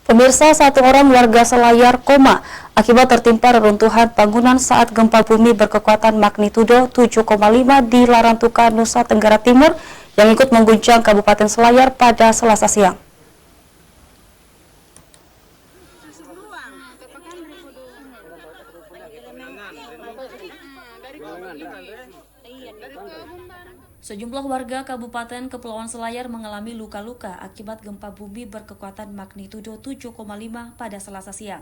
Pemirsa, satu orang warga Selayar koma akibat tertimpa reruntuhan bangunan saat gempa bumi berkekuatan magnitudo 7,5 di Larantuka, Nusa Tenggara Timur yang ikut mengguncang Kabupaten Selayar pada Selasa siang. Sejumlah warga Kabupaten Kepulauan Selayar mengalami luka-luka akibat gempa bumi berkekuatan magnitudo 7,5 pada Selasa siang.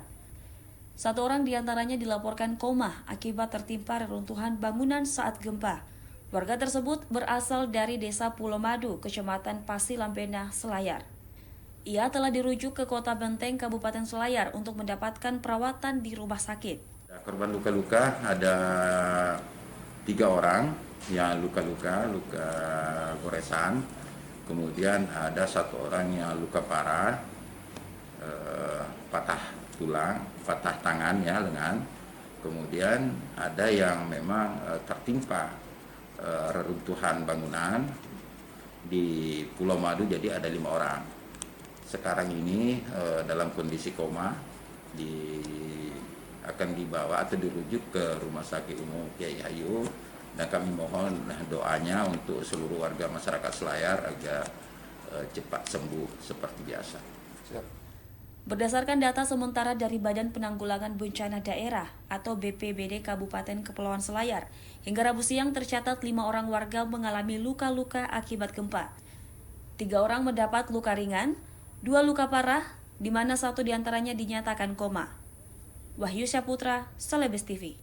Satu orang diantaranya dilaporkan koma akibat tertimpa reruntuhan bangunan saat gempa. Warga tersebut berasal dari Desa Pulau Madu, Kecamatan Pasilambena, Selayar. Ia telah dirujuk ke Kota Benteng, Kabupaten Selayar untuk mendapatkan perawatan di rumah sakit. Korban luka-luka ada 3 orang yang luka goresan, kemudian ada 1 orang yang luka parah, patah tulang, patah tangan ya lengan, kemudian ada yang memang tertimpa reruntuhan bangunan di Pulau Madu, jadi ada 5 orang. Sekarang ini dalam kondisi koma, akan dibawa atau dirujuk ke Rumah Sakit Umum Kiai Hayu. Dan kami mohon doanya untuk seluruh warga masyarakat Selayar agar cepat sembuh seperti biasa. Berdasarkan data sementara dari Badan Penanggulangan Bencana Daerah atau BPBD Kabupaten Kepulauan Selayar, hingga Rabu siang tercatat 5 orang warga mengalami luka-luka akibat gempa. 3 orang mendapat luka ringan, 2 luka parah, di mana 1 diantaranya dinyatakan koma. Wahyu Syaputra, Celebes TV.